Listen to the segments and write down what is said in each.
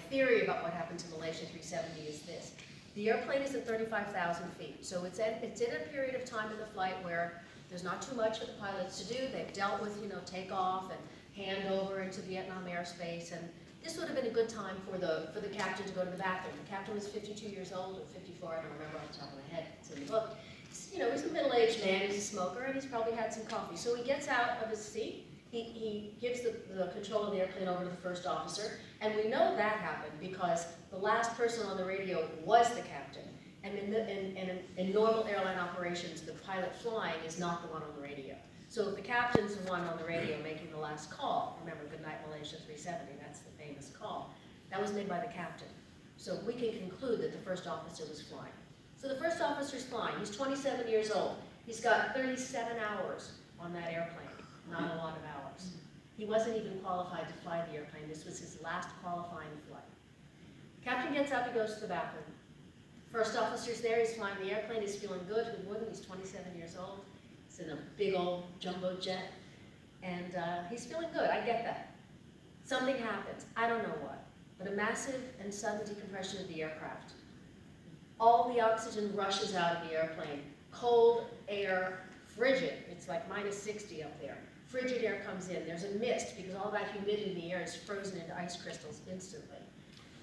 theory about what happened to Malaysia 370 is this. The airplane is at 35,000 feet, so it's in a period of time in the flight where there's not too much for the pilots to do. They've dealt with, takeoff and handover into Vietnam airspace, and this would have been a good time for the captain to go to the bathroom. The captain was 52 years old, or 54, I don't remember off the top of my head, it's in the book. He's a middle-aged man, he's a smoker, and he's probably had some coffee. So he gets out of his seat, he gives the control of the airplane over to the first officer, and we know that happened because the last person on the radio was the captain. And in normal airline operations, the pilot flying is not the one on the radio. So if the captain's the one on the radio making the last call, remember, good night Malaysia 370, that's the famous call, that was made by the captain. So we can conclude that the first officer was flying. So the first officer's flying, he's 27 years old. He's got 37 hours on that airplane, not a lot of hours. He wasn't even qualified to fly the airplane. This was his last qualifying flight. Captain gets up, he goes to the bathroom. First officer's there, he's flying the airplane, he's feeling good, who wouldn't? He's 27 years old. He's in a big old jumbo jet, and he's feeling good, I get that. Something happens, I don't know what, but a massive and sudden decompression of the aircraft. All the oxygen rushes out of the airplane. Cold air, frigid, it's like -60 up there. Frigid air comes in, there's a mist because all that humidity in the air is frozen into ice crystals instantly.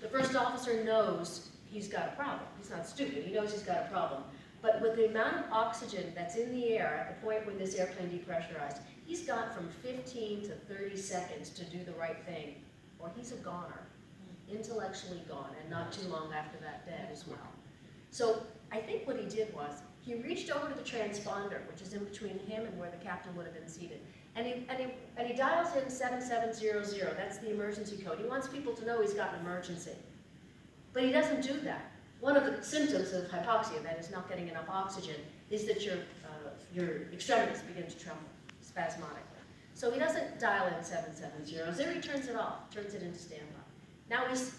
The first officer knows he's got a problem. He's not stupid, he knows he's got a problem. But with the amount of oxygen that's in the air at the point when this airplane depressurized, he's got from 15 to 30 seconds to do the right thing, or he's a goner, intellectually gone, and not too long after that dead as well. So I think what he did was, he reached over to the transponder, which is in between him and where the captain would have been seated, and he dials in 7700, that's the emergency code. He wants people to know he's got an emergency. But he doesn't do that. One of the symptoms of hypoxia, that is not getting enough oxygen, is that your extremities begin to tremble spasmodically. So he doesn't dial in 7700, he turns it off, turns it into standby. Now he's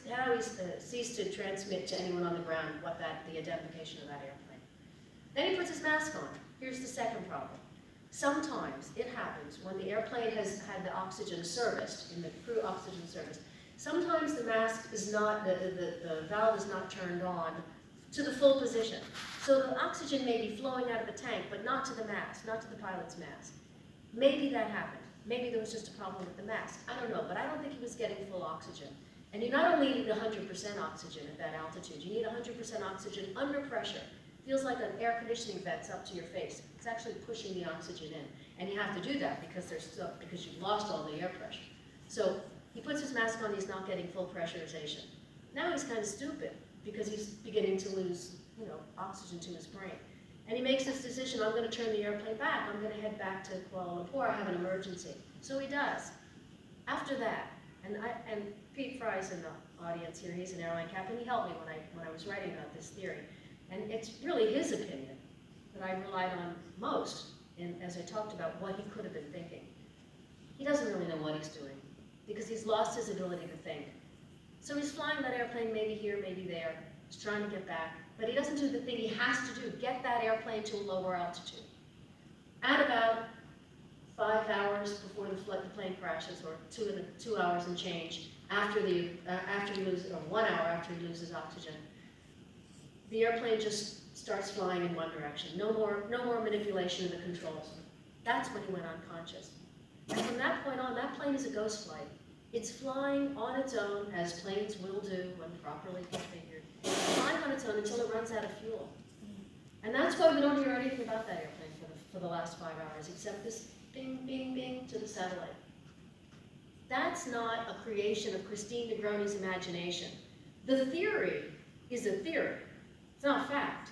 ceased to transmit to anyone on the ground the identification of that airplane. Then he puts his mask on. Here's the second problem. Sometimes it happens when the airplane has had the oxygen serviced, in the crew oxygen service, sometimes the mask is not, the valve is not turned on to the full position. So the oxygen may be flowing out of the tank, but not to the mask, not to the pilot's mask. Maybe that happened. Maybe there was just a problem with the mask. I don't know, but I don't think he was getting full oxygen. And you not only need 100% oxygen at that altitude, you need 100% oxygen under pressure. Feels like an air conditioning vent's up to your face. It's actually pushing the oxygen in. And you have to do that because you've lost all the air pressure. So he puts his mask on, he's not getting full pressurization. Now he's kind of stupid because he's beginning to lose, oxygen to his brain. And he makes this decision, I'm going to turn the airplane back. I'm going to head back to Kuala Lumpur. I have an emergency. So he does. After that, and Pete Fry's in the audience here, he's an airline captain. He helped me when I was writing about this theory. And it's really his opinion that I relied on most as I talked about what he could have been thinking. He doesn't really know what he's doing because he's lost his ability to think. So he's flying that airplane maybe here, maybe there. He's trying to get back, but he doesn't do the thing he has to do, get that airplane to a lower altitude. At about 5 hours before the plane crashes, or 2 hours and change, after he loses, or 1 hour after he loses oxygen, the airplane just starts flying in one direction. No more manipulation of the controls. That's when he went unconscious. And from that point on, that plane is a ghost flight. It's flying on its own, as planes will do when properly configured. It's flying on its own until it runs out of fuel. And that's why we don't hear anything about that airplane for the last 5 hours, except this bing, bing, bing to the satellite. That's not a creation of Christine Negroni's imagination. The theory is a theory. It's not fact.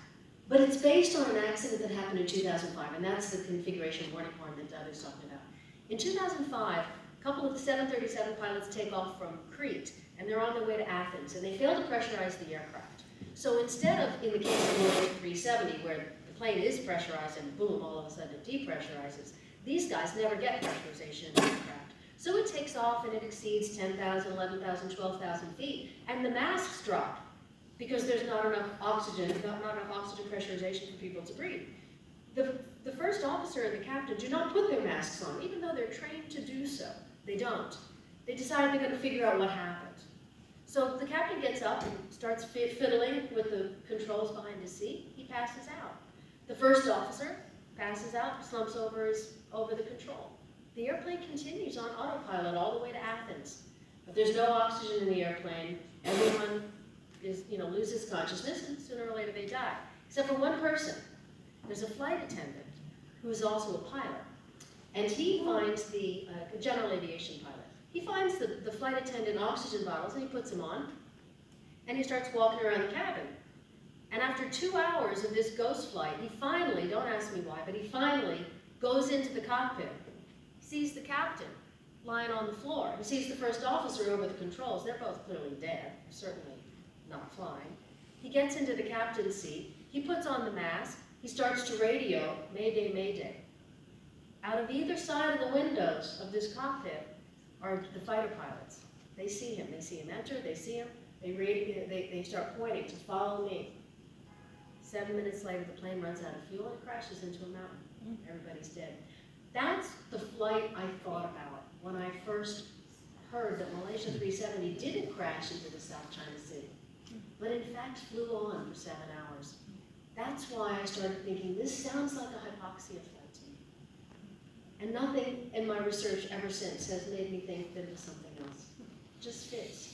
But it's based on an accident that happened in 2005, and that's the configuration warning horn that Doug is talking about. In 2005, a couple of the 737 pilots take off from Crete, and they're on their way to Athens, and they fail to pressurize the aircraft. So instead of, in the case of Malaysia 370, where the plane is pressurized and boom, all of a sudden it depressurizes, these guys never get pressurization in the aircraft. So it takes off and it exceeds 10,000, 11,000, 12,000 feet, and the masks drop because there's not enough oxygen pressurization for people to breathe. The first officer and the captain do not put their masks on, even though they're trained to do so. They don't. They decide they're going to figure out what happened. So the captain gets up and starts fiddling with the controls behind his seat. He passes out. The first officer passes out, slumps over the control. The airplane continues on autopilot all the way to Athens. But there's no oxygen in the airplane. Everyone loses consciousness, and sooner or later they die. Except for one person. There's a flight attendant who is also a pilot. And he finds the general aviation pilot. He finds the flight attendant oxygen bottles and he puts them on. And he starts walking around the cabin. And after 2 hours of this ghost flight, he finally, don't ask me why, but he finally goes into the cockpit. He sees the captain lying on the floor. He sees the first officer over the controls. They're both clearly dead, certainly not flying. He gets into the captain's seat. He puts on the mask. He starts to radio, Mayday, Mayday. Out of either side of the windows of this cockpit are the fighter pilots. They see him. They see him enter. They see him. They start pointing to follow me. 7 minutes later, the plane runs out of fuel and crashes into a mountain. Everybody's dead. That's the flight I thought about when I first heard that Malaysia 370 didn't crash into the South China Sea, but in fact flew on for 7 hours. That's why I started thinking, this sounds like a hypoxia flight to me. And nothing in my research ever since has made me think that it was something else. It just fits.